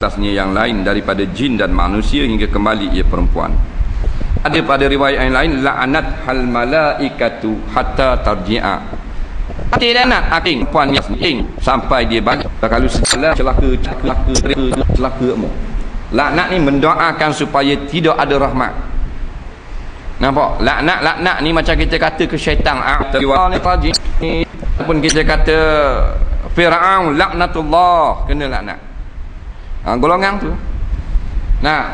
atasnya yang lain daripada jin dan manusia hingga kembali ia perempuan. Ada pada riwayat yang lain, la'anat hal malaikatu hatta tarji'a. Tidak nak aking perempuan yang sampai dia balik. Kalau celaka mu. Laknat ni mendoakan supaya tidak ada rahmat. Nampak? Laknat ni macam kita kata ke syaitan. Ataupun kita kata Fir'aun laknatullah, kena laknat. Golongan tu. Nah,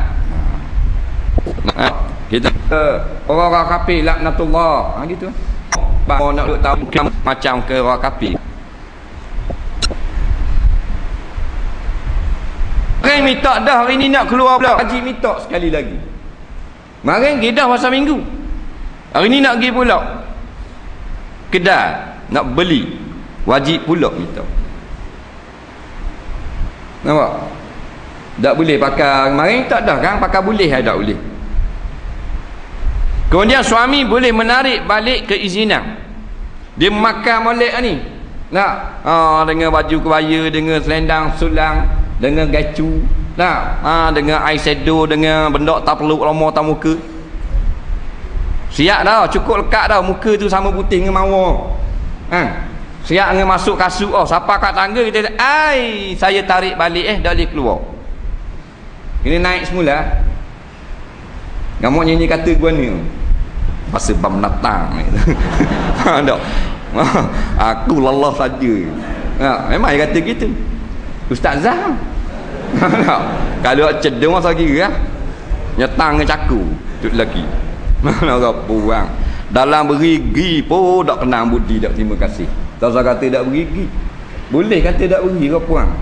kita orang-orang kafir laknatullah, gitu. Baru nak duk tahu macam ke orang kafir. Mari minta dah hari ni nak keluar pula. Haji minta sekali lagi. Mari kita dah masa minggu. Hari ni nak pergi pula kedai nak beli, wajib pula minta. Nampak? Tak boleh pakai kemarin, tak dah kan? Pakai boleh tak boleh. Kemudian suami boleh menarik balik keizinan. Dia makan molek ni. Nak? Dengan baju kebaya, dengan selendang sulang, dengan gacu. Nak? Dengan eyeshadow, dengan benda tak perlu lama tak muka. Siap dah, cukup lekat dah muka tu sama putih dengan mawar. Siap dengan masuk kasut. Siapa kat tangga kita, saya tarik balik dah boleh keluar. Ini naik semula. Gamuk nyanyi kata gua ni pasal bam datang. Tak. Aku lelah saja. Memang dia kata gitu. Ustazah. Kalau cedung masa kira nyetang dengan caku tu lagi. Mana orang buang. Dalam berigi pun tak kenang budi, tak terima kasih. Tak usah kata tak berigi. Boleh kata tak berigi ke puang.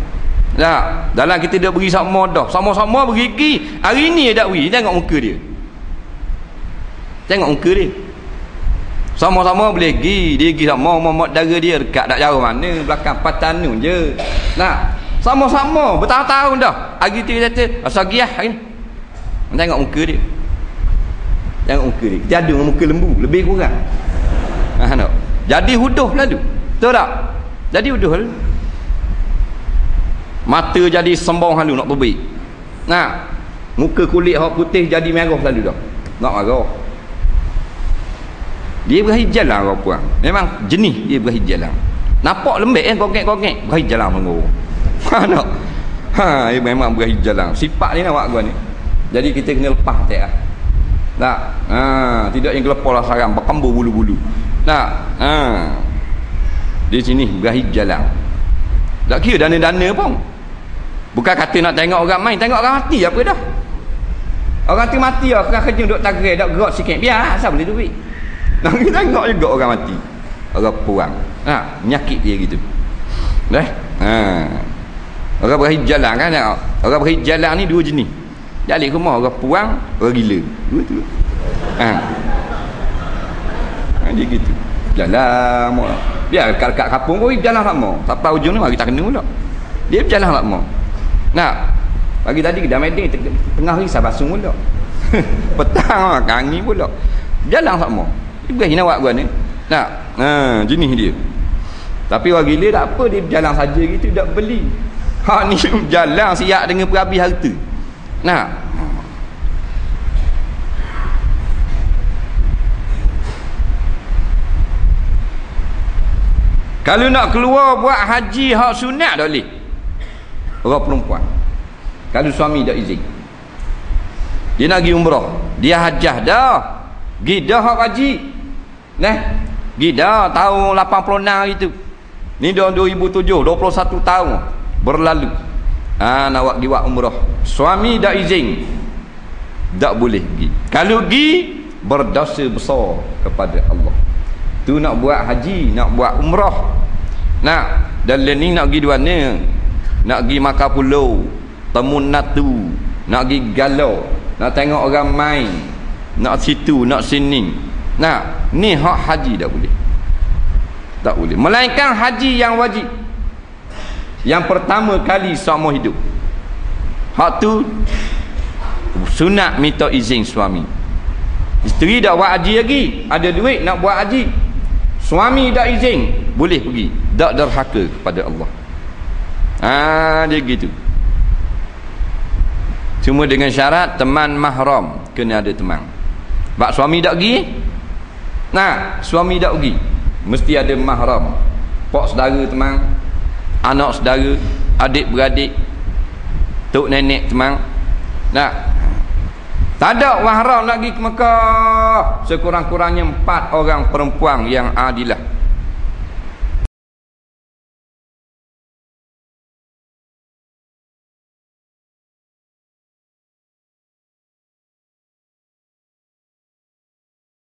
Tak, dalam kita dah beri sama dah. Sama-sama bergigi. Hari ni dia tak beri. Tengok muka dia. Tengok muka dia. Sama-sama boleh pergi. Dia pergi sama. Mamat dara dia dekat tak jauh mana. Belakang Patanu je. Nah, sama-sama. Bertahun-tahun dah. Hari tu dia kata, asal giah hari ni. Tengok muka dia. Tengok muka dia. Dia ada muka lembu. Lebih kurang. Jadi huduh lalu. Betul tak? Jadi huduh lalu. Mata jadi sembong halu nak berbaik. Nah, muka kulit hak putih jadi merah lalu dah. Nak marah. Dia berhijal lah orang puang. Memang jenis dia berhijal lah. Nampak lembek gogek-gogek. Berhijal lah menurut. Nak? Dia memang berhijal lah. Sifat ni nampak gua ni. Jadi kita kena lepas tak? Tak? Tidak yang gelepar lah sarang. Berkembur bulu-bulu. Tak? Di sini berhijal lah. Tak kira dana-dana pun. Bukan kata nak tengok orang main, tengok orang mati apa dah. Orang tu mati lah, kerja duduk tagerai, tak gerak sikit. Biar, asal boleh duit. Nak tengok juga orang mati. Orang puang. Penyakit dia gitu. Dah? Orang berhijalan kan? Orang berhijalan ni dua jenis. Jalik rumah, orang puang, orang gila. Dua tu. Dia gitu. Jalan mak. Biar kat kampung pun berjalan lama. Sampai ujung ni mari tak kena pula. Dia berjalan lama. Nak pagi tadi kedai Medan tengah hari sabasung pula. Petang kangi pula. Berjalan lama. Dia beri nak buat gua ni. Nak. Jenis dia. Tapi orang gila tak apa, dia berjalan saja gitu, tak beli. Hak ni berjalan siap dengan perhabis harta. Nak. Kalau nak keluar buat haji hak sunat tak boleh. Orang perempuan. Kalau suami tak izin. Dia nak pergi umrah. Dia hajah dah. Pergi dah hak haji. Nah, pergi dah tahun 86 itu. Ni tahun 2007, 21 tahun berlalu. Nak buat umrah. Suami tak izin. Tak boleh pergi. Kalau pergi berdosa besar kepada Allah. Tu nak buat haji, nak buat umrah. Nak dalam ni nak pergi dua ni. Nak pergi Makan Pulau, Temun Natu, nak pergi galau, nak tengok orang main, nak situ, nak sini. Nak ni hak haji tak boleh. Tak boleh. Melainkan haji yang wajib. Yang pertama kali seumur hidup. Hak tu sunat minta izin suami. Isteri dah buat haji lagi, ada duit nak buat haji. Suami dah izin, boleh pergi. Tak derhaka kepada Allah. Dia gitu. Cuma dengan syarat teman mahram, kena ada teman. Bak suami tak pergi, nah suami tak pergi, mesti ada mahram, pak saudara teman, anak saudara, adik beradik, tok nenek teman. Nah, tak ada mahram nak pergi ke Mekah, sekurang-kurangnya 4 orang perempuan yang adilah.